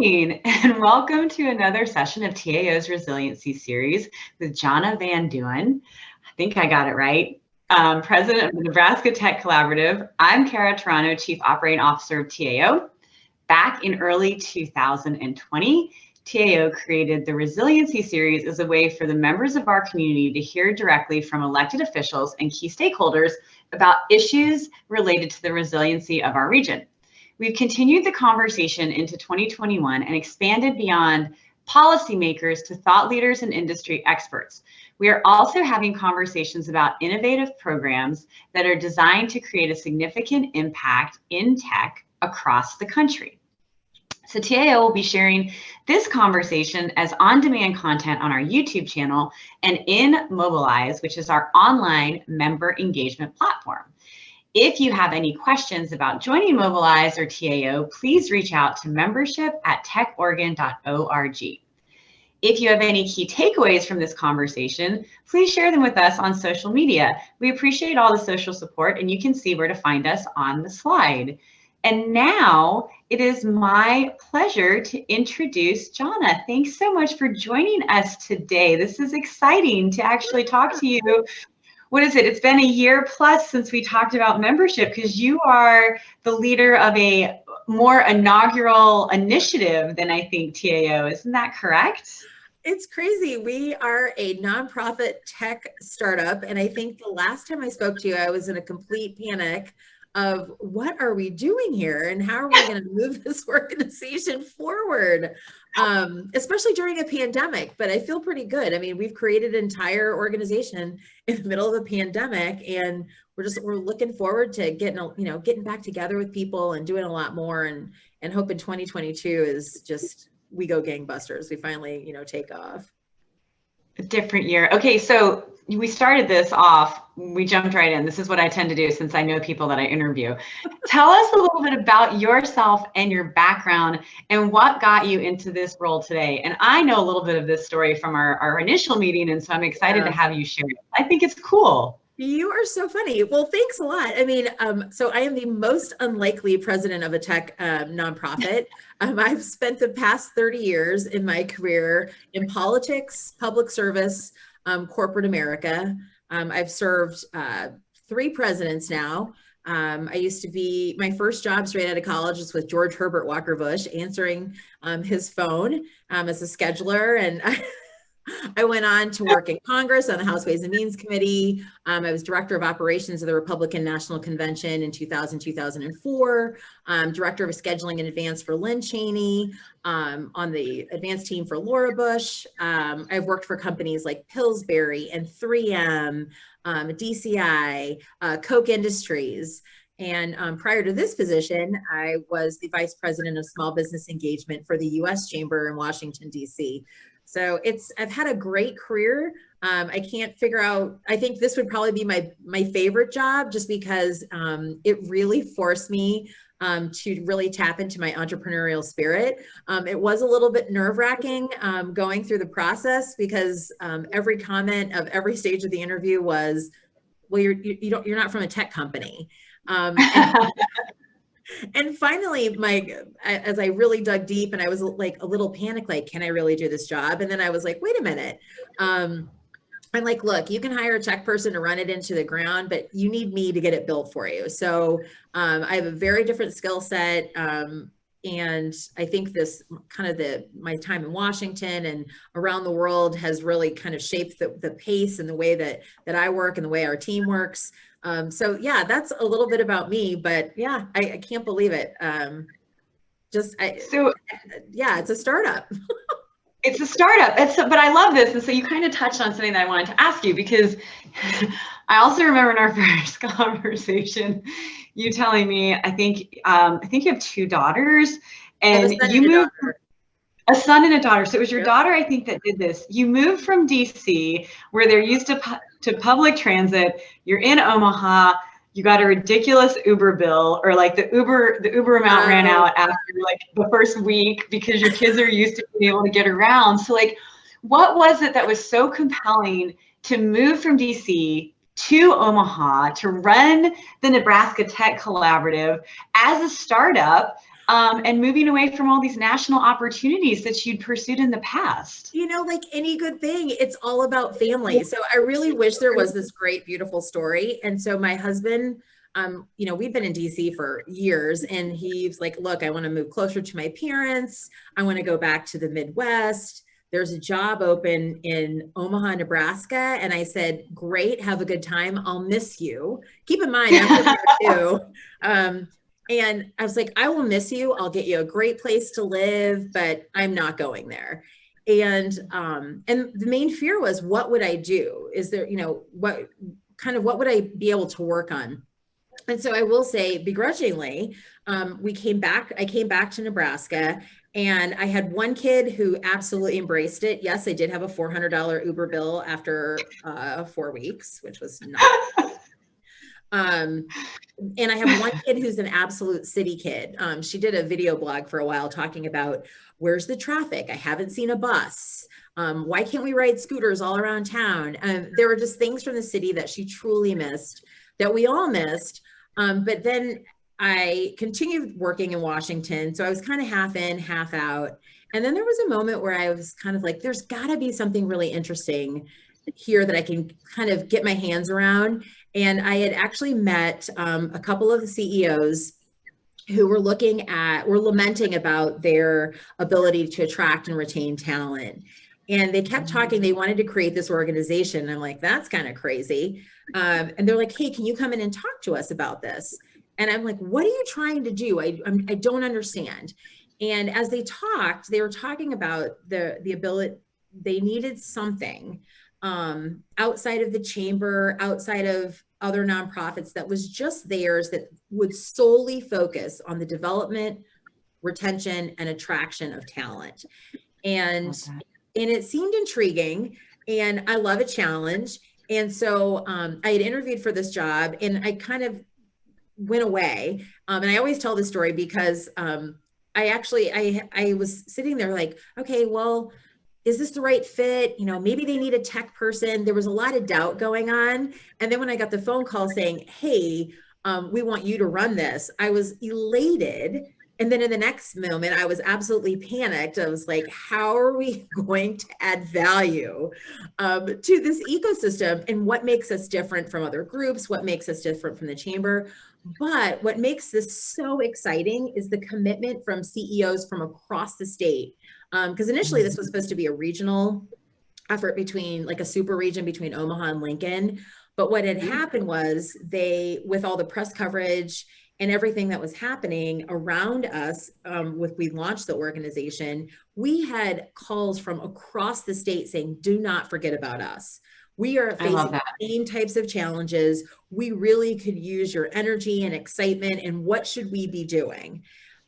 morning, and welcome to another session of TAO's Resiliency series with Jona Van Deun. I think I got it right. President of the Nebraska Tech Collaborative. I'm Kara Toronto, Chief Operating Officer of TAO. Back in early 2020, TAO created the Resiliency series as a way for the members of our community to hear directly from elected officials and key stakeholders about issues related to the resiliency of our region. We've continued the conversation into 2021 and expanded beyond policymakers to thought leaders and industry experts. We are also having conversations about innovative programs that are designed to create a significant impact in tech across the country. So TAO will be sharing this conversation as on-demand content on our YouTube channel and in Mobilize, which is our online member engagement platform. If you have any questions about joining Mobilize or TAO, please reach out to membership@techoregon.org. If you have any key takeaways from this conversation, please share them with us on social media. We appreciate all the social support, and you can see where to find us on the slide. And now it is my pleasure to introduce Jona. Thanks so much for joining us today. This is exciting to actually talk to you. What is it? It's been a year plus since we talked about membership, because you are the leader of a more inaugural initiative than I think TAO. Isn't that correct? It's crazy. We are a nonprofit tech startup. And I think the last time I spoke to you, I was in a complete panic of what are we doing here and how are we going to move this organization forward, especially during a pandemic. But I feel pretty good. I mean, we've created an entire organization in the middle of a pandemic, and we're looking forward to getting back together with people and doing a lot more, and hoping 2022 is just, we go gangbusters. We finally, take off. A different year. Okay, so we started this off, we jumped right in. This is what I tend to do since I know people that I interview. Tell us a little bit about yourself and your background and what got you into this role today. And I know a little bit of this story from our initial meeting, and so I'm excited to have you share it. I think it's cool. You are so funny. Well, thanks a lot. I mean, so I am the most unlikely president of a tech nonprofit. I've spent the past 30 years in my career in politics, public service, corporate America. I've served 3 presidents now. I used to be, my first job straight out of college was with George Herbert Walker Bush, answering his phone as a scheduler. And I went on to work in Congress on the House Ways and Means Committee. I was director of operations of the Republican National Convention in 2000-2004, director of scheduling in advance for Lynn Cheney, on the advance team for Laura Bush. I've worked for companies like Pillsbury and 3M, DCI, Koch Industries. And prior to this position, I was the vice president of small business engagement for the U.S. Chamber in Washington, D.C. So I've had a great career. I can't figure out, I think this would probably be my favorite job, just because it really forced me to really tap into my entrepreneurial spirit. It was a little bit nerve-wracking going through the process, because every comment of every stage of the interview was, well, you're not from a tech company. And finally, as I really dug deep, and I was like a little panicked, like, can I really do this job? And then I was like, wait a minute. I'm like, look, you can hire a tech person to run it into the ground, but you need me to get it built for you. So I have a very different skill set. And I think this kind of my time in Washington and around the world has really kind of shaped the pace and the way that I work and the way our team works. So yeah, that's a little bit about me, but yeah, I can't believe it. Yeah, it's a startup. It's a startup. But I love this. And so you kind of touched on something that I wanted to ask you, because I also remember in our first conversation, you telling me, I think you have 2 daughters, and you moved a son and a daughter. So it was your daughter, I think, that did this. You moved from DC, where they're used to public transit. You're in Omaha. You got a ridiculous Uber bill, or like the Uber amount ran out after like the first week, because your kids are used to being able to get around. So like, what was it that was so compelling to move from DC to Omaha to run the Nebraska Tech Collaborative as a startup? and moving away from all these national opportunities that you'd pursued in the past? Like any good thing, it's all about family. So I really wish there was this great, beautiful story. And so my husband, we've been in DC for years, and he's like, look, I want to move closer to my parents. I want to go back to the Midwest. There's a job open in Omaha, Nebraska. And I said, great, have a good time. I'll miss you. Keep in mind, I'm from here too. And I was like, I will miss you. I'll get you a great place to live, but I'm not going there. And the main fear was, what would I do? Is there, what would I be able to work on? And so I will say, begrudgingly, I came back to Nebraska, and I had one kid who absolutely embraced it. Yes, I did have a $400 Uber bill after 4 weeks, which was not. And I have one kid who's an absolute city kid. She did a video blog for a while talking about, where's the traffic? I haven't seen a bus. Why can't we ride scooters all around town? There were just things from the city that she truly missed, that we all missed. But then I continued working in Washington. So I was kind of half in, half out. And then there was a moment where I was kind of like, there's got to be something really interesting here that I can kind of get my hands around. And I had actually met a couple of the CEOs who were lamenting about their ability to attract and retain talent. And they kept talking, they wanted to create this organization. And I'm like, that's kind of crazy. And they're like, hey, can you come in and talk to us about this? And I'm like, what are you trying to do? I don't understand. And as they talked, they were talking about the ability, they needed something outside of the chamber, outside of other nonprofits, that was just theirs, that would solely focus on the development, retention, and attraction of talent. And it seemed intriguing, and I love a challenge. And so I had interviewed for this job, and I kind of went away. And I always tell this story because I was sitting there like, okay, well, is this the right fit? Maybe they need a tech person. There was a lot of doubt going on. And then when I got the phone call saying, hey, we want you to run this, I was elated. And then in the next moment, I was absolutely panicked. I was like, how are we going to add value to this ecosystem? And what makes us different from other groups? What makes us different from the chamber? But what makes this so exciting is the commitment from CEOs from across the state. Because initially this was supposed to be a regional effort between, like a super region between Omaha and Lincoln. But what had happened was with all the press coverage and everything that was happening around us, we launched the organization, we had calls from across the state saying, do not forget about us. We are facing the same types of challenges. We really could use your energy and excitement, and what should we be doing?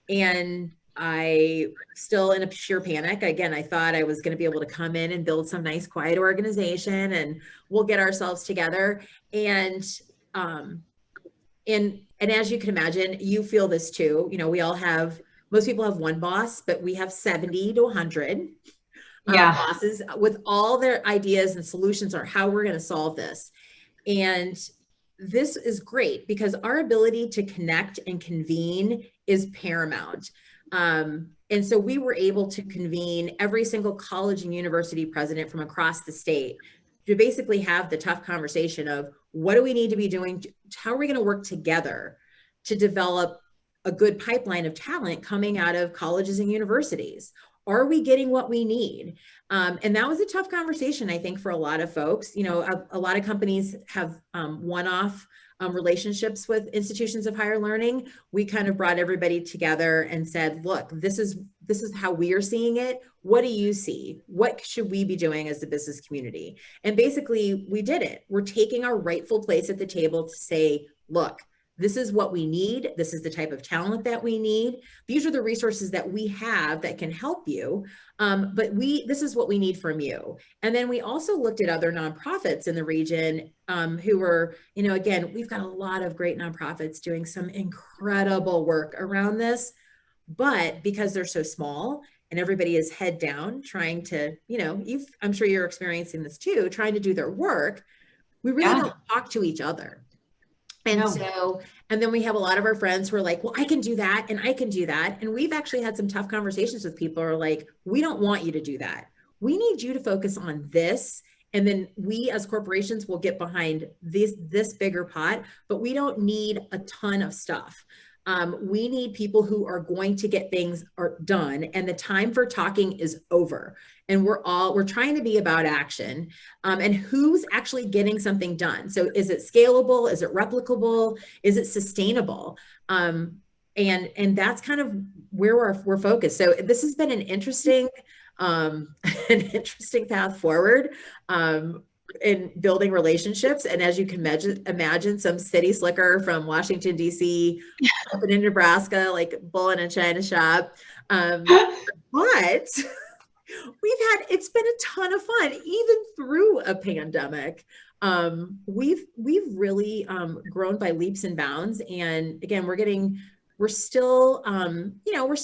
And I still in a sheer panic. Again, I thought I was going to be able to come in and build some nice, quiet organization, and we'll get ourselves together. And as you can imagine, you feel this too. Most people have one boss, but we have 70 to 100 bosses with all their ideas and solutions on how we're going to solve this. And this is great because our ability to connect and convene is paramount. And so we were able to convene every single college and university president from across the state to basically have the tough conversation of, what do we need to be doing? How are we going to work together to develop a good pipeline of talent coming out of colleges and universities? Are we getting what we need? And that was a tough conversation, I think, for a lot of folks. A lot of companies have one-off relationships with institutions of higher learning. We kind of brought everybody together and said, look, this is how we are seeing it. What do you see? What should we be doing as the business community? And basically we did it. We're taking our rightful place at the table to say, look, this is what we need. This is the type of talent that we need. These are the resources that we have that can help you. But this is what we need from you. And then we also looked at other nonprofits in the region who were, again, we've got a lot of great nonprofits doing some incredible work around this. But because they're so small and everybody is head down trying to, I'm sure you're experiencing this too, trying to do their work, we really don't talk to each other. And No. so, and then we have a lot of our friends who are like, well, I can do that and I can do that. And we've actually had some tough conversations with people who are like, we don't want you to do that. We need you to focus on this. And then we as corporations will get behind this bigger pot, but we don't need a ton of stuff. We need people who are going to get things done, and the time for talking is over. And we're trying to be about action, and who's actually getting something done. So is it scalable? Is it replicable? Is it sustainable? And that's kind of where we're focused. So this has been an interesting path forward. In building relationships. And as you can imagine some city slicker from Washington, D.C., up in Nebraska, like bull in a china shop. But it's been a ton of fun, even through a pandemic. We've really grown by leaps and bounds. And again, we're still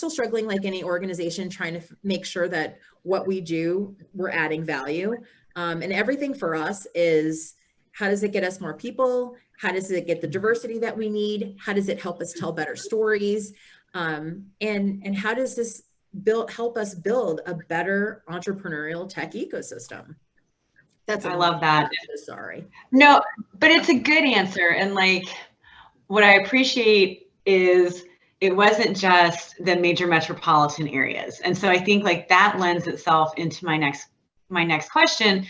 struggling like any organization, trying to make sure that what we do, we're adding value. And everything for us is, how does it get us more people? How does it get the diversity that we need? How does it help us tell better stories? And how does this help us build a better entrepreneurial tech ecosystem? I love that. Sorry. No, but it's a good answer. And like, what I appreciate is it wasn't just the major metropolitan areas. And so I think like that lends itself into my next question,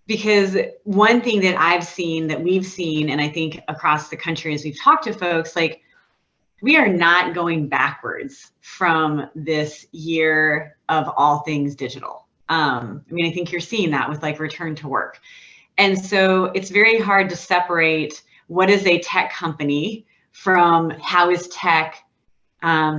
because one thing that I've seen, that we've seen, and I think across the country as we've talked to folks, like we are not going backwards from this year of all things digital. I mean, I think you're seeing that with like return to work. And so it's very hard to separate what is a tech company from how is tech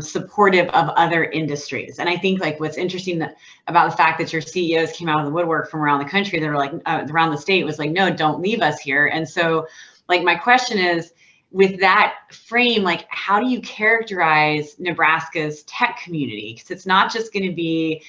supportive of other industries. And I think like what's interesting about the fact that your CEOs came out of the woodwork from around the country, they were like, around the state, was like, no, don't leave us here. And so like, my question is, with that frame, like, how do you characterize Nebraska's tech community? Because it's not just going to be,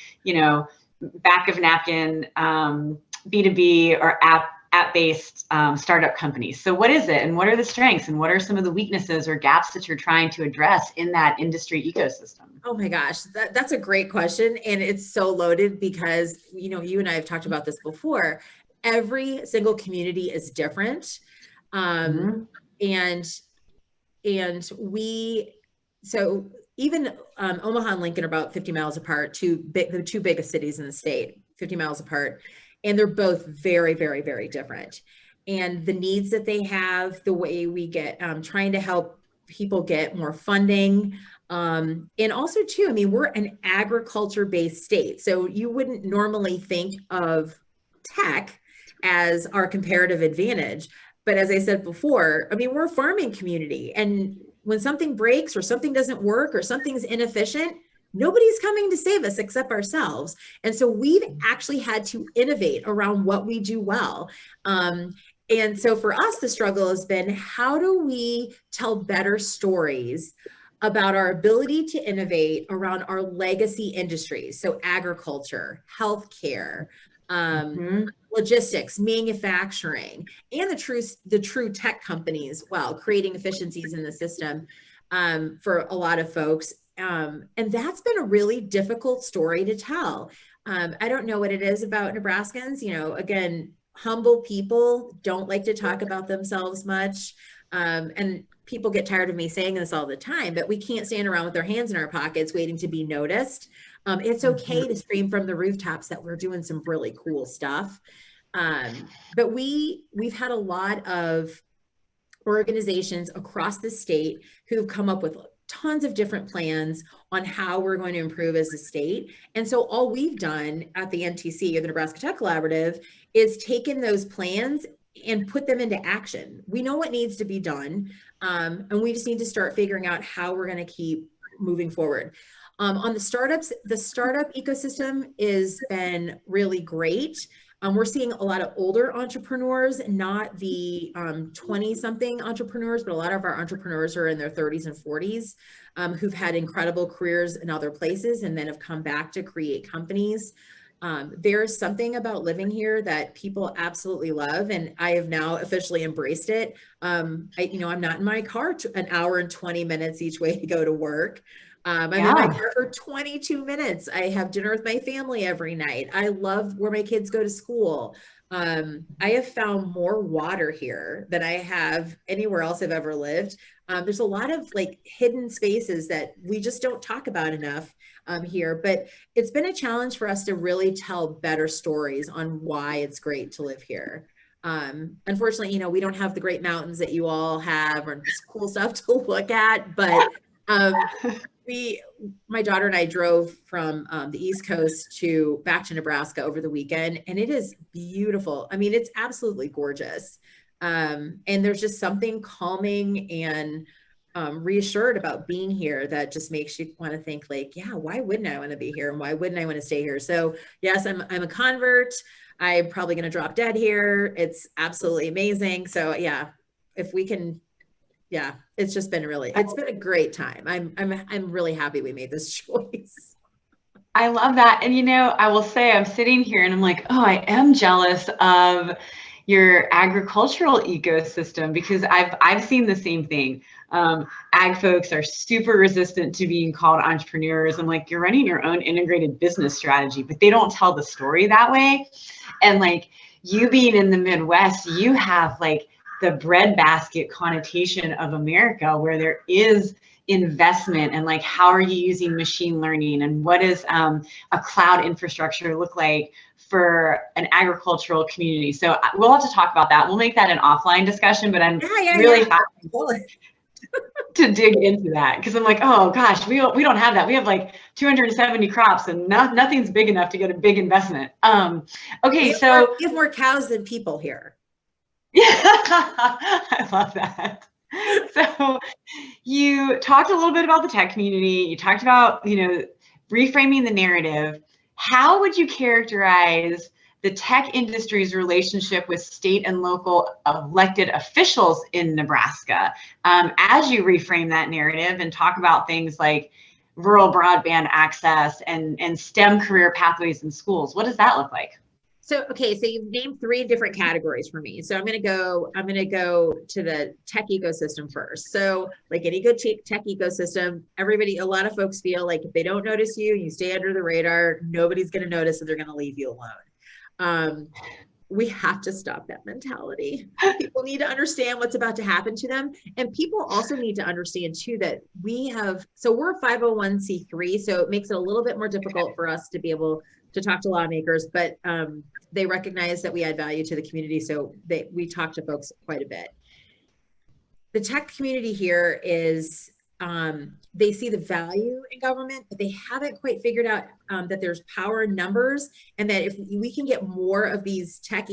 back of napkin, B2B or app-based startup companies. So what is it, and what are the strengths, and what are some of the weaknesses or gaps that you're trying to address in that industry ecosystem? Oh my gosh, that's a great question. And it's so loaded because, you and I have talked about this before. Every single community is different. And so even Omaha and Lincoln are about 50 miles apart, the two biggest cities in the state, 50 miles apart. And they're both very, very, very different. And the needs that they have, the way we get, trying to help people get more funding. And also too, I mean, we're an agriculture-based state. So you wouldn't normally think of tech as our comparative advantage. But as I said before, I mean, we're a farming community. And when something breaks or something doesn't work or something's inefficient, nobody's coming to save us except ourselves. And so we've actually had to innovate around what we do well. And so for us, the struggle has been, how do we tell better stories about our ability to innovate around our legacy industries? So agriculture, healthcare, logistics, manufacturing, and the true tech companies, creating efficiencies in the system for a lot of folks. And that's been a really difficult story to tell. I don't know what it is about Nebraskans, again, humble people don't like to talk about themselves much. And people get tired of me saying this all the time, but we can't stand around with our hands in our pockets waiting to be noticed. It's okay to scream from the rooftops that we're doing some really cool stuff. But we've had a lot of organizations across the state who've come up with tons of different plans on how we're going to improve as a state. And so all we've done at the NTC, or the Nebraska Tech Collaborative, is taken those plans and put them into action. We know what needs to be done, and we just need to start figuring out how we're going to keep moving forward. On the startup ecosystem has been really great. We're seeing a lot of older entrepreneurs, not the 20-something entrepreneurs, but a lot of our entrepreneurs are in their 30s and 40s, who've had incredible careers in other places and then have come back to create companies. There's something about living here that people absolutely love, and I have now officially embraced it. I'm not in my car an hour and 20 minutes each way to go to work. I'm in my car for 22 minutes. I have dinner with my family every night. I love where my kids go to school. I have found more water here than I have anywhere else I've ever lived. There's a lot of like hidden spaces that we just don't talk about enough here, but it's been a challenge for us to really tell better stories on why it's great to live here. Unfortunately, we don't have the great mountains that you all have or this cool stuff to look at, but my daughter and I drove from the East Coast back to Nebraska over the weekend, and it is beautiful. I mean, it's absolutely gorgeous. And there's just something calming and reassured about being here that just makes you want to think like, yeah, why wouldn't I want to be here? And why wouldn't I want to stay here? So yes, I'm a convert. I'm probably going to drop dead here. It's absolutely amazing. So yeah, if we can, yeah, it's been a great time. I'm really happy we made this choice. I love that. And I will say I'm sitting here and I'm like, oh, I am jealous of your agricultural ecosystem because I've seen the same thing. Ag folks are super resistant to being called entrepreneurs. I'm like, you're running your own integrated business strategy, but they don't tell the story that way. And like you being in the Midwest, you have like the breadbasket connotation of America where there is investment and like how are you using machine learning and what does a cloud infrastructure look like for an agricultural community. So we'll have to talk about that. We'll make that an offline discussion, but I'm really happy to dig into that because I'm like, oh gosh, we don't have that. We have like 270 crops and nothing's big enough to get a big investment. Okay, so we have more cows than people here. Yeah, I love that. So you talked a little bit about the tech community. You talked about, reframing the narrative. How would you characterize the tech industry's relationship with state and local elected officials in Nebraska as you reframe that narrative and talk about things like rural broadband access and STEM career pathways in schools? What does that look like? So you've named 3 different categories for me. So I'm going to go to the tech ecosystem first. So like any good tech ecosystem, a lot of folks feel like if they don't notice you, you stay under the radar, nobody's going to notice and they're going to leave you alone. We have to stop that mentality. People need to understand what's about to happen to them. And people also need to understand too, that we're a 501c3, so it makes it a little bit more difficult for us to be able to talk to lawmakers, but they recognize that we add value to the community. So we talk to folks quite a bit. The tech community here is, they see the value in government, but they haven't quite figured out that there's power in numbers, and that if we can get more of these tech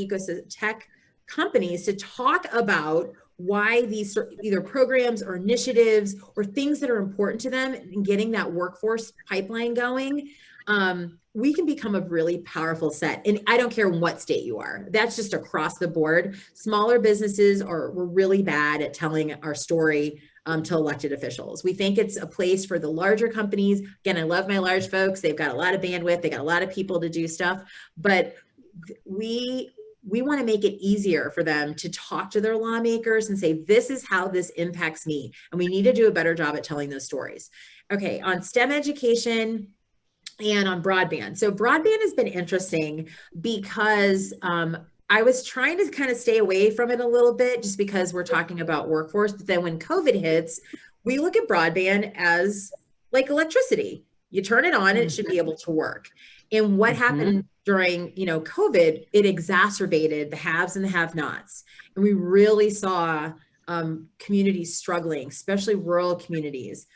companies to talk about why these either programs or initiatives or things that are important to them and getting that workforce pipeline going, we can become a really powerful set. And I don't care what state you are. That's just across the board. Smaller businesses we're really bad at telling our story to elected officials. We think it's a place for the larger companies. Again, I love my large folks. They've got a lot of bandwidth. They got a lot of people to do stuff, but we want to make it easier for them to talk to their lawmakers and say, this is how this impacts me. And we need to do a better job at telling those stories. Okay, on STEM education, and on broadband. So broadband has been interesting because I was trying to kind of stay away from it a little bit just because we're talking about workforce. But then when COVID hits, we look at broadband as like electricity. You turn it on and it should be able to work. And what happened during, COVID, it exacerbated the haves and the have-nots. And we really saw communities struggling, especially rural communities,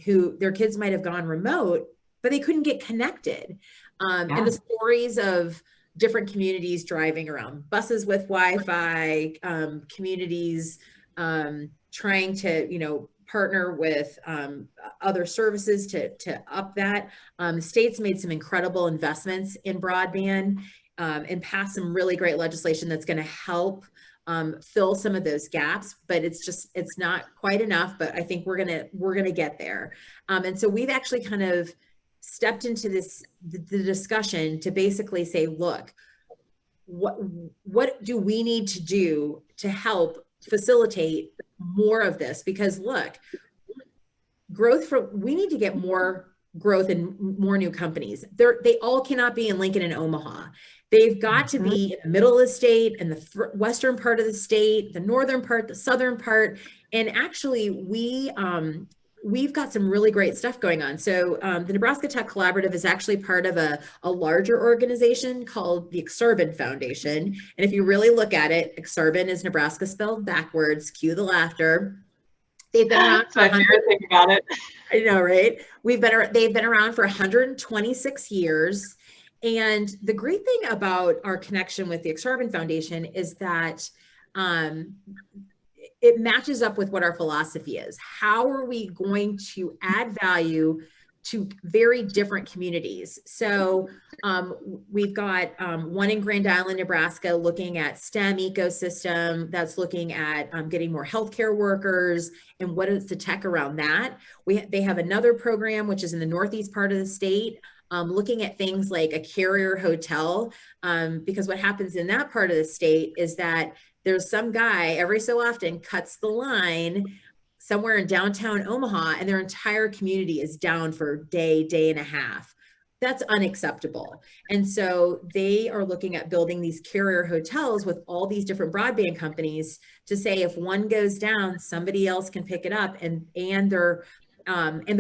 who their kids might have gone remote, but they couldn't get connected. And the stories of different communities driving around buses with Wi-Fi, communities trying to, partner with other services to up that. The state's made some incredible investments in broadband and passed some really great legislation that's going to help fill some of those gaps, but it's not quite enough, but I think we're going to get there. And so we've actually kind of stepped into the discussion to basically say, look, what do we need to do to help facilitate more of this? Because look, we need to get more growth and more new companies. They all cannot be in Lincoln and Omaha. They've got to be in the middle of the state and the western part of the state, the northern part, the southern part. And actually we've got some really great stuff going on. So the Nebraska Tech Collaborative is actually part of a larger organization called the Exurban Foundation. And if you really look at it, Exurban is Nebraska spelled backwards, cue the laughter. They've been around. That's my favorite thing about it. I know, right? They've been around for 126 years. And the great thing about our connection with the Exurban Foundation is that it matches up with what our philosophy is. How are we going to add value to very different communities? So we've got one in Grand Island, Nebraska, looking at STEM ecosystem, that's looking at getting more healthcare workers and what is the tech around that. They have another program, which is in the northeast part of the state, looking at things like a carrier hotel, because what happens in that part of the state is that there's some guy every so often cuts the line somewhere in downtown Omaha and their entire community is down for a day and a half. That's unacceptable. And so they are looking at building these carrier hotels with all these different broadband companies to say, if one goes down, somebody else can pick it up, and they're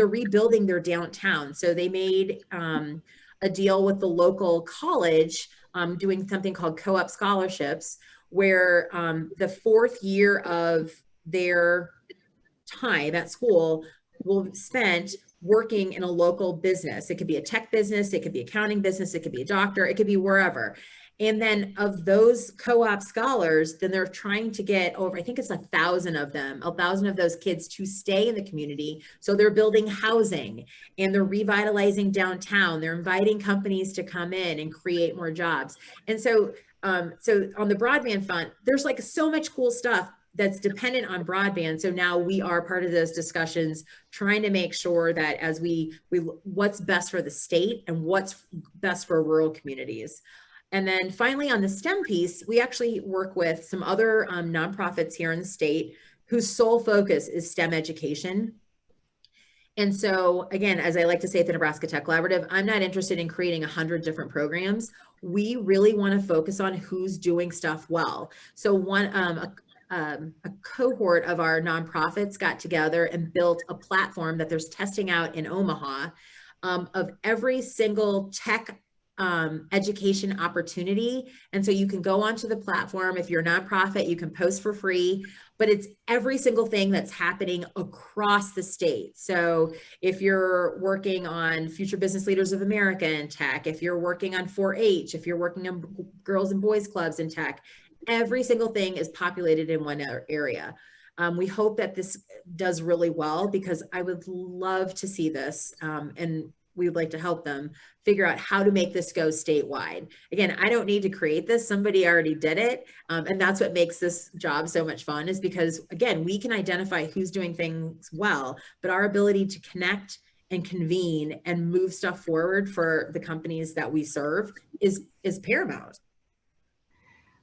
rebuilding their downtown. So they made a deal with the local college, doing something called co-op scholarships, where the fourth year of their time at school will be spent working in a local business. It could be a tech business, it could be accounting business, it could be a doctor, it could be wherever. And then of those co-op scholars, then they're trying to get over, I think it's 1,000 of them, 1,000 of those kids to stay in the community. So they're building housing and they're revitalizing downtown. They're inviting companies to come in and create more jobs. And so on the broadband front, there's like so much cool stuff that's dependent on broadband. So now we are part of those discussions, trying to make sure that as we what's best for the state and what's best for rural communities. And then finally, on the STEM piece, we actually work with some other nonprofits here in the state whose sole focus is STEM education. And so again, as I like to say at the Nebraska Tech Collaborative, I'm not interested in creating 100 different programs. We really want to focus on who's doing stuff well. So a cohort of our nonprofits got together and built a platform that there's testing out in Omaha of every single tech education opportunity. And so you can go onto the platform. If you're a nonprofit, you can post for free, but it's every single thing that's happening across the state. So if you're working on Future Business Leaders of America in tech, if you're working on 4-H, if you're working on girls and boys clubs in tech, every single thing is populated in one area. We hope that this does really well, because I would love to see this, and we would like to help them figure out how to make this go statewide. Again, I don't need to create this. Somebody already did it. And that's what makes this job so much fun, is because, again, we can identify who's doing things well, but our ability to connect and convene and move stuff forward for the companies that we serve is paramount.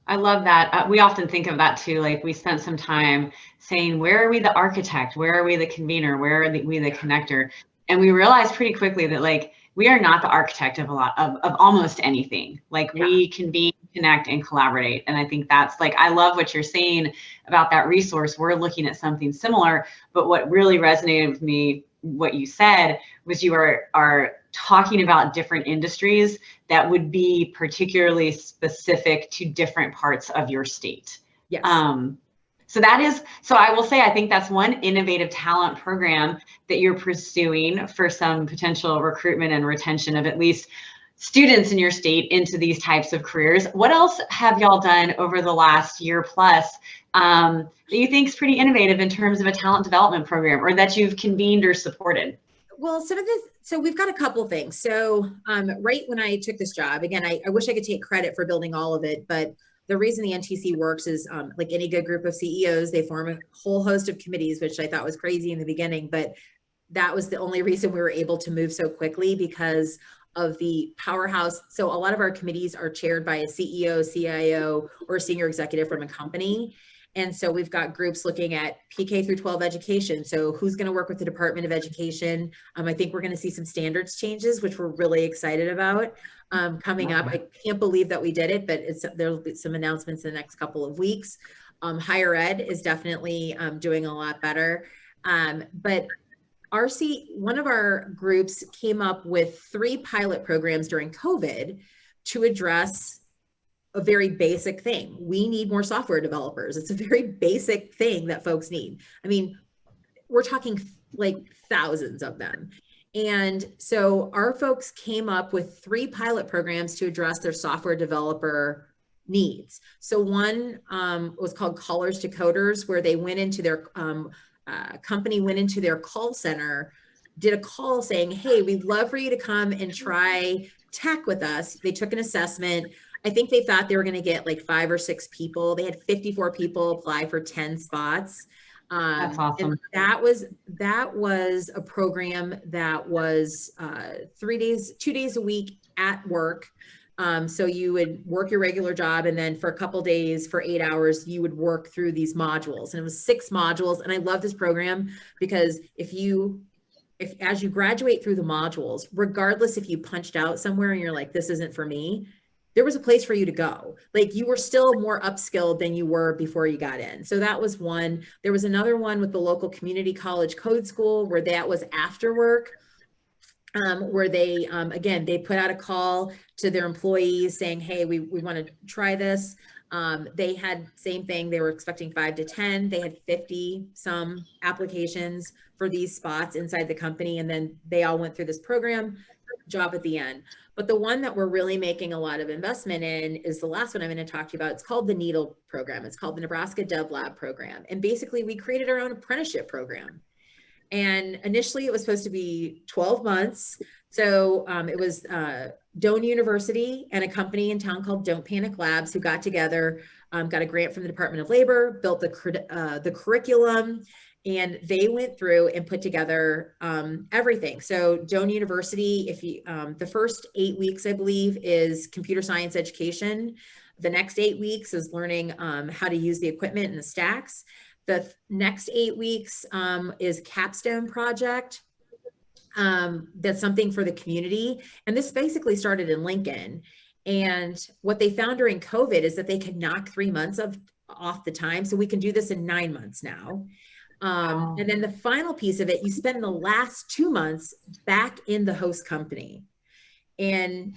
I love that. We often think of that too. Like, we spent some time saying, where are we the architect? Where are we the convener? Where are we the connector? And we realized pretty quickly that, like, we are not the architect of a lot of almost anything. Like, we convene, connect, and collaborate. And I think that's, like, I love what you're saying about that resource. We're looking at something similar, but what really resonated with me, what you said, was you are talking about different industries that would be particularly specific to different parts of your state. Yes. So I will say, I think that's one innovative talent program that you're pursuing for some potential recruitment and retention of at least students in your state into these types of careers. What else have y'all done over the last year plus that you think is pretty innovative in terms of a talent development program, or that you've convened or supported? Well, so we've got a couple things. So right when I took this job, again, I wish I could take credit for building all of it, but the reason the NTC works is like any good group of CEOs, they form a whole host of committees, which I thought was crazy in the beginning, but that was the only reason we were able to move so quickly, because of the powerhouse. So a lot of our committees are chaired by a CEO, CIO, or a senior executive from a company. And so we've got groups looking at PK through 12 education. So who's going to work with the Department of Education? I think we're going to see some standards changes, which we're really excited about coming up. I can't believe that we did it, but there'll be some announcements in the next couple of weeks. Higher ed is definitely doing a lot better. But one of our groups came up with 3 pilot programs during COVID to address a very basic thing. We need more software developers. It's a very basic thing that folks need. I mean, we're talking like thousands of them. And so our folks came up with 3 pilot programs to address their software developer needs. So one was called Callers to Coders, where they went into their company went into their call center, did a call saying, hey, we'd love for you to come and try tech with us. They took an assessment. I think they thought they were going to get like 5 or 6 people. They had 54 people apply for 10 spots. That's awesome. And that was a program that was 2 days a week at work. So you would work your regular job, and then for a couple days, for 8 hours, you would work through these modules. And it was 6 modules. And I love this program because if as you graduate through the modules, regardless if you punched out somewhere and you're like, this isn't for me, there was a place for you to go. Like, you were still more upskilled than you were before you got in. So that was one. There was another one with the local community college code school, where that was after work. Where they, again, they put out a call to their employees saying, hey, we want to try this. They had same thing. They were expecting 5 to 10. They had 50 some applications for these spots inside the company. And then they all went through this program, job at the end. But the one that we're really making a lot of investment in is the last one I'm going to talk to you about. It's called the NEEDLE program. It's called the Nebraska Dev Lab program. And basically we created our own apprenticeship program. And initially it was supposed to be 12 months. So it was Deun University and a company in town called Don't Panic Labs who got together, got a grant from the Department of Labor, built the curriculum, and they went through and put together everything. So Deun University, the first 8 weeks, I believe, is computer science education. The next 8 weeks is learning how to use the equipment and the stacks. The next 8 weeks is capstone project. That's something for the community. And this basically started in Lincoln. And what they found during COVID is that they could knock 3 months off the time. So we can do this in 9 months now. And then the final piece of it, you spend the last 2 months back in the host company. And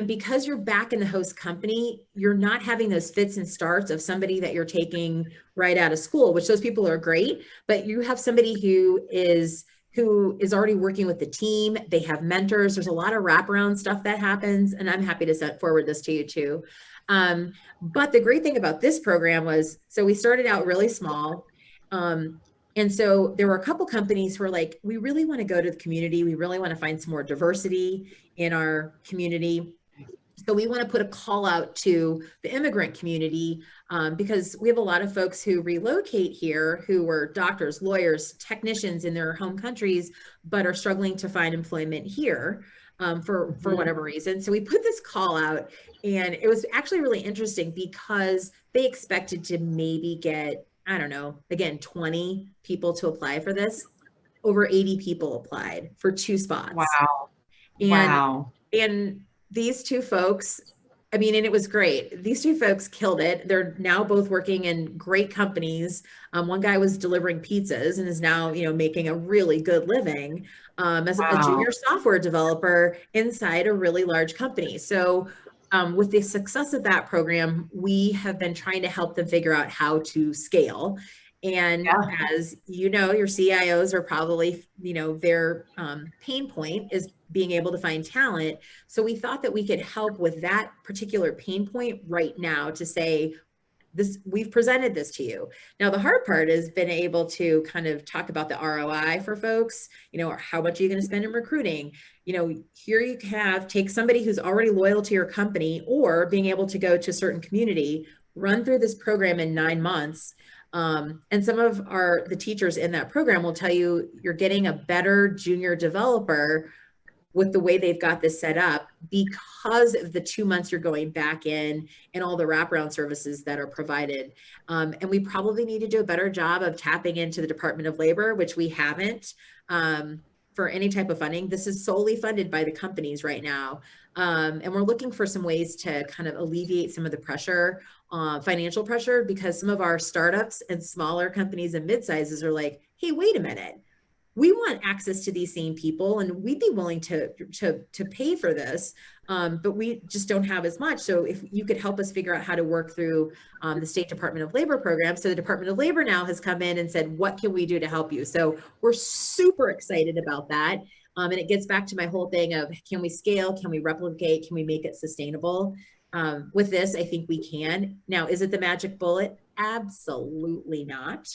because you're back in the host company, you're not having those fits and starts of somebody that you're taking right out of school, which those people are great, but you have somebody who is already working with the team. They have mentors. There's a lot of wraparound stuff that happens, and I'm happy to set forward this to you too. But the great thing about this program was, so we started out really small. And so there were a couple companies who were like, we really want to go to the community. We really want to find some more diversity in our community. So we want to put a call out to the immigrant community because we have a lot of folks who relocate here who were doctors, lawyers, technicians in their home countries, but are struggling to find employment here for whatever reason. So we put this call out, and it was actually really interesting because they expected to maybe get, I don't know, again, 20 people to apply for this. Over 80 people applied for 2 spots. Wow. And these 2 folks, I mean, and it was great. These 2 folks killed it. They're now both working in great companies. One guy was delivering pizzas and is now, making a really good living as a junior software developer inside a really large company. So with the success of that program, we have been trying to help them figure out how to scale. And as you know, your CIOs are probably, their pain point is being able to find talent. So we thought that we could help with that particular pain point right now to say, we've presented this to you. Now, the hard part has been able to kind of talk about the ROI for folks, or how much are you going to spend in recruiting? Here you take somebody who's already loyal to your company, or being able to go to a certain community, run through this program in 9 months. And some of the teachers in that program will tell you you're getting a better junior developer with the way they've got this set up because of the 2 months you're going back in and all the wraparound services that are provided. And we probably need to do a better job of tapping into the Department of Labor, which we haven't, for any type of funding. This is solely funded by the companies right now. And we're looking for some ways to kind of alleviate some of the pressure, financial pressure, because some of our startups and smaller companies and mid-sizes are like, hey, wait a minute. We want access to these same people and we'd be willing to pay for this, but we just don't have as much. So if you could help us figure out how to work through the State Department of Labor program. So the Department of Labor now has come in and said, what can we do to help you? So we're super excited about that. And it gets back to my whole thing of, can we scale? Can we replicate? Can we make it sustainable? With this, I think we can. Now, is it the magic bullet? Absolutely not.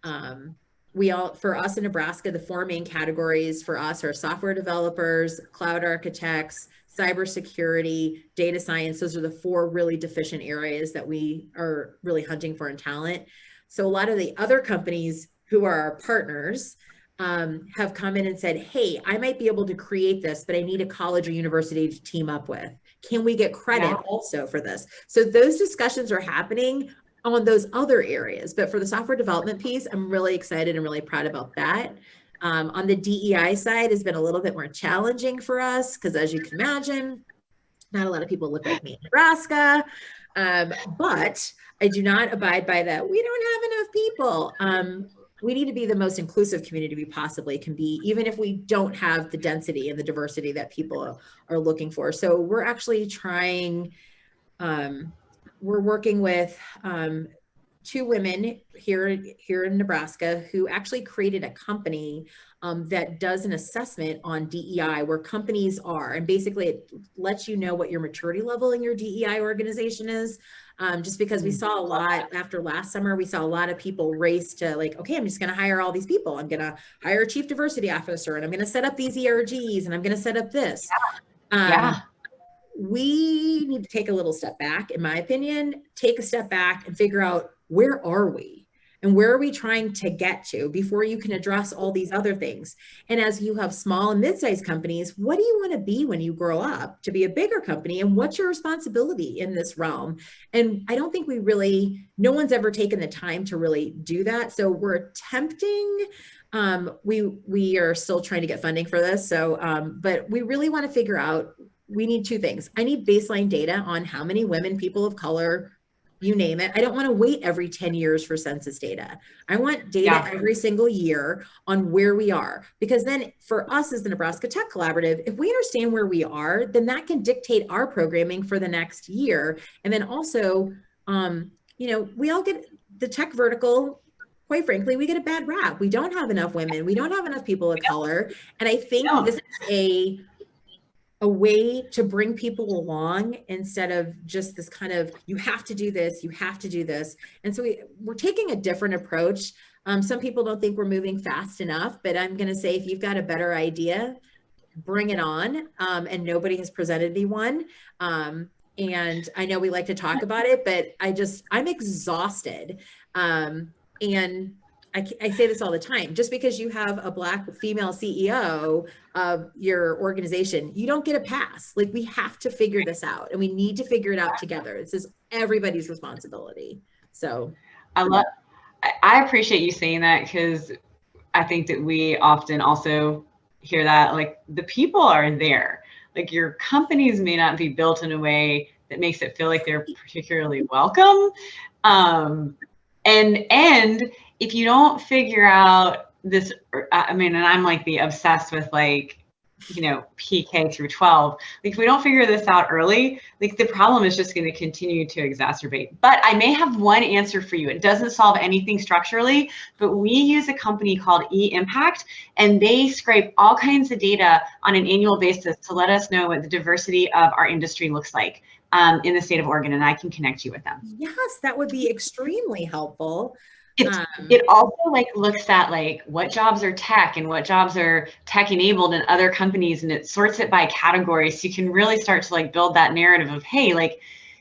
For us in Nebraska, the 4 main categories for us are software developers, cloud architects, cybersecurity, data science. Those are the 4 really deficient areas that we are really hunting for in talent. So a lot of the other companies who are our partners have come in and said, hey, I might be able to create this, but I need a college or university to team up with. Can we get credit also for this? So those discussions are happening on those other areas. But for the software development piece, I'm really excited and really proud about that. On the DEI side has been a little bit more challenging for us because, as you can imagine, not a lot of people look like me in Nebraska. But I do not abide by that. We don't have enough people. We need to be the most inclusive community we possibly can be, even if we don't have the density and the diversity that people are looking for. So we're actually trying, we're working with 2 women here in Nebraska who actually created a company that does an assessment on DEI where companies are. And basically it lets you know what your maturity level in your DEI organization is. Just because we saw a lot after last summer, we saw a lot of people race to like, okay, I'm just going to hire all these people. I'm going to hire a chief diversity officer and I'm going to set up these ERGs and I'm going to set up this. We need to take a little step back, in my opinion, take a step back and figure out where are we and where are we trying to get to before you can address all these other things. And as you have small and mid-sized companies, what do you want to be when you grow up to be a bigger company? And what's your responsibility in this realm? And I don't think no one's ever taken the time to really do that. So we're attempting. We are still trying to get funding for this. So, but we really want to figure out, we need 2 things. I need baseline data on how many women, people of color, you name it. I don't want to wait every 10 years for census data. I want data every single year on where we are, because then for us as the Nebraska Tech Collaborative, if we understand where we are, then that can dictate our programming for the next year. And then also, we all get the tech vertical. Quite frankly, we get a bad rap. We don't have enough women. We don't have enough people of color. And I think this is a way to bring people along instead of just this kind of, you have to do this, you have to do this. And so we're taking a different approach. Some people don't think we're moving fast enough, but I'm going to say, if you've got a better idea, bring it on. And nobody has presented me one. And I know we like to talk about it, but I'm exhausted. And I say this all the time, just because you have a Black female CEO of your organization, you don't get a pass. Like, we have to figure this out and we need to figure it out together. This is everybody's responsibility. So I appreciate you saying that, because I think that we often also hear that, like, the people are there. Like, your companies may not be built in a way that makes it feel like they're particularly welcome. And if you don't figure out this, and I'm like obsessed with PK through 12. Like, if we don't figure this out early, like, the problem is just going to continue to exacerbate. But I may have one answer for you. It doesn't solve anything structurally, but we use a company called eImpact, and they scrape all kinds of data on an annual basis to let us know what the diversity of our industry looks like in the state of Oregon, and I can connect you with them. Yes, that would be extremely helpful. It also looks at what jobs are tech and what jobs are tech enabled in other companies, and it sorts it by category, so you can really start to build that narrative of, hey,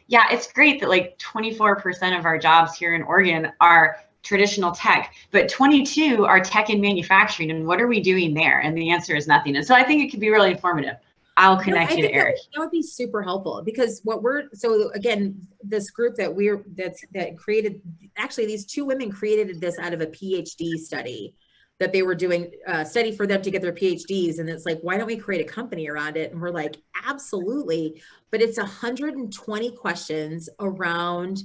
yeah, it's great that 24% of our jobs here in Oregon are traditional tech, but 22 are tech and manufacturing. And what are we doing there? And the answer is nothing. And so I think it could be really informative. I'll connect you to Eric. That would be super helpful, because so again, this group that created, actually these two women created this out of a PhD study that they were doing, study for them to get their PhDs. And it's like, why don't we create a company around it? And we're like, absolutely. But it's 120 questions around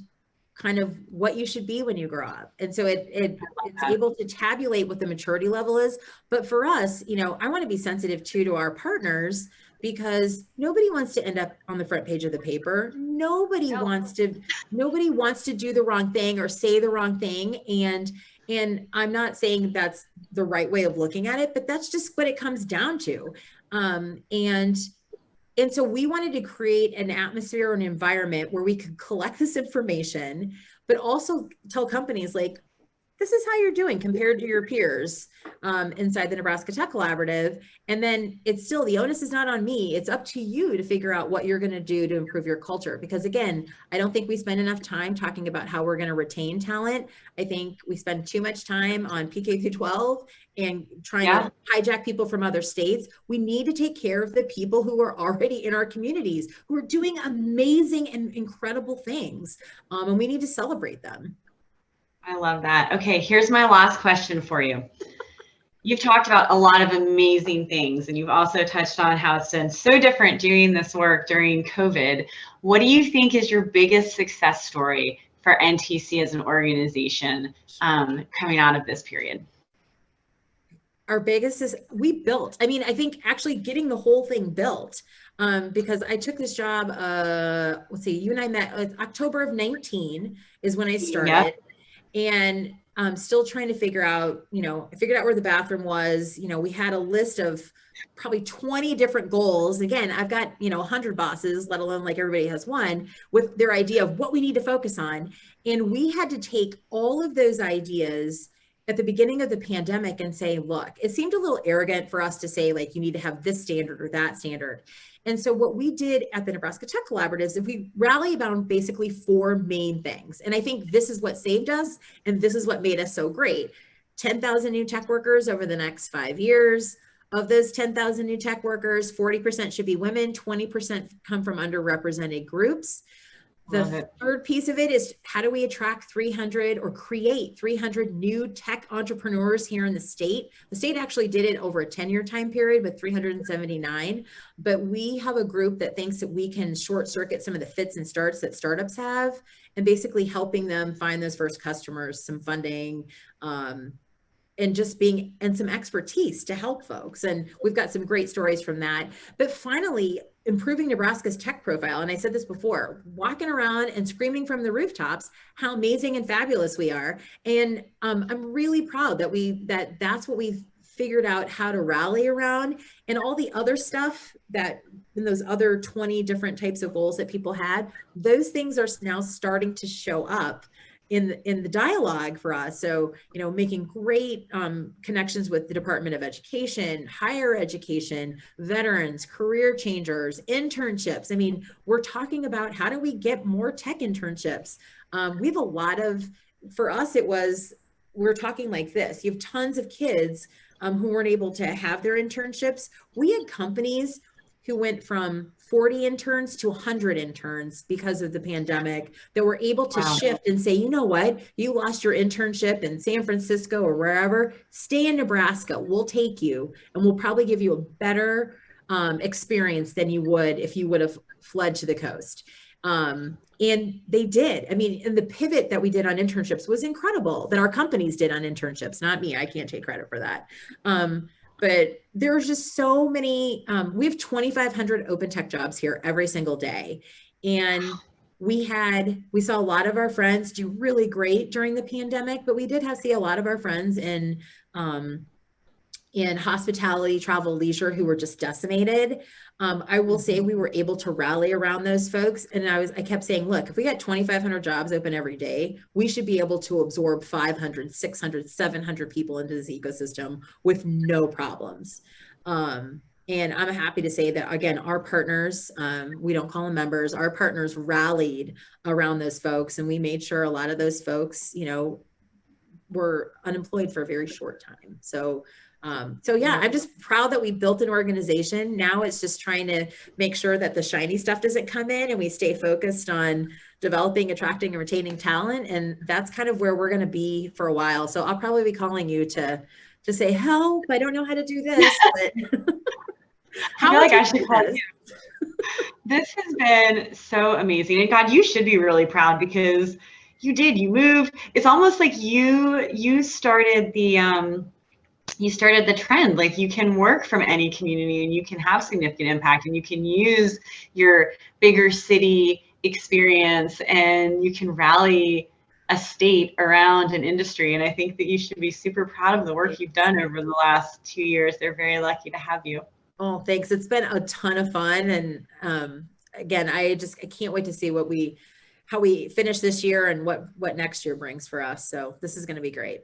kind of what you should be when you grow up. And so it's able to tabulate what the maturity level is. But for us, I want to be sensitive to our partners, because nobody wants to end up on the front page of the paper. Nobody wants to do the wrong thing or say the wrong thing. And I'm not saying that's the right way of looking at it, but that's just what it comes down to. And so we wanted to create an atmosphere or an environment where we could collect this information, but also tell companies like, this is how you're doing compared to your peers inside the Nebraska Tech Collaborative. And then it's still, the onus is not on me. It's up to you to figure out what you're going to do to improve your culture. Because again, I don't think we spend enough time talking about how we're going to retain talent. I think we spend too much time on PK through 12 and trying to hijack people from other states. We need to take care of the people who are already in our communities, who are doing amazing and incredible things. And we need to celebrate them. I love that. Okay, here's my last question for you. You've talked about a lot of amazing things, and you've also touched on how it's been so different doing this work during COVID. What do you think is your biggest success story for NTC as an organization coming out of this period? Our biggest is we built. I think actually getting the whole thing built, because I took this job, let's see, you and I met October of 19 is when I started. Yep. And I'm still trying to figure out, I figured out where the bathroom was. We had a list of probably 20 different goals. Again, I've got, 100 bosses, let alone like everybody has one, with their idea of what we need to focus on. And we had to take all of those ideas at the beginning of the pandemic and say, look, it seemed a little arrogant for us to say, like, you need to have this standard or that standard. And so what we did at the Nebraska Tech Collaborative is we rally around basically 4 main things. And I think this is what saved us, and this is what made us so great. 10,000 new tech workers over the next 5 years. Of those 10,000 new tech workers, 40% should be women, 20% come from underrepresented groups. The third piece of it is, how do we attract 300 or create 300 new tech entrepreneurs here in the state? The state actually did it over a 10-year time period with 379, but we have a group that thinks that we can short circuit some of the fits and starts that startups have, and basically helping them find those first customers, some funding, and just and some expertise to help folks. And we've got some great stories from that. But finally, improving Nebraska's tech profile. And I said this before, walking around and screaming from the rooftops how amazing and fabulous we are. And I'm really proud that that's what we've figured out how to rally around. And all the other stuff that in those other 20 different types of goals that people had, those things are now starting to show up in the dialogue for us. So, making great connections with the Department of Education, higher education, veterans, career changers, internships. We're talking about how do we get more tech internships? We have a lot of, for us, we're talking like this. You have tons of kids who weren't able to have their internships. We had companies who went from 40 interns to 100 interns because of the pandemic, that were able to shift and say, you know what, you lost your internship in San Francisco or wherever, stay in Nebraska, we'll take you, and we'll probably give you a better experience than you would if you would have fled to the coast. And they did. And the pivot that we did on internships was incredible, that our companies did on internships, not me. I can't take credit for that. But there's just so many, we have 2,500 open tech jobs here every single day. And we saw a lot of our friends do really great during the pandemic, but we did see a lot of our friends in hospitality, travel, leisure, who were just decimated. I will say we were able to rally around those folks. And I kept saying, look, if we got 2,500 jobs open every day, we should be able to absorb 500, 600, 700 people into this ecosystem with no problems. And I'm happy to say that, again, our partners, we don't call them members, our partners rallied around those folks. And we made sure a lot of those folks, were unemployed for a very short time. So yeah, I'm just proud that we built an organization. Now it's just trying to make sure that the shiny stuff doesn't come in and we stay focused on developing, attracting, and retaining talent. And that's kind of where we're going to be for a while. So I'll probably be calling you to say, help, I don't know how to do this, but I feel like I should call you. This has been so amazing. And God, you should be really proud because you moved. It's almost like you started the trend. Like you can work from any community and you can have significant impact and you can use your bigger city experience and you can rally a state around an industry. And I think that you should be super proud of the work you've done over the last 2 years. They're very lucky to have you. Oh, thanks. It's been a ton of fun. And again, I can't wait to see how we finish this year and what next year brings for us. So this is going to be great.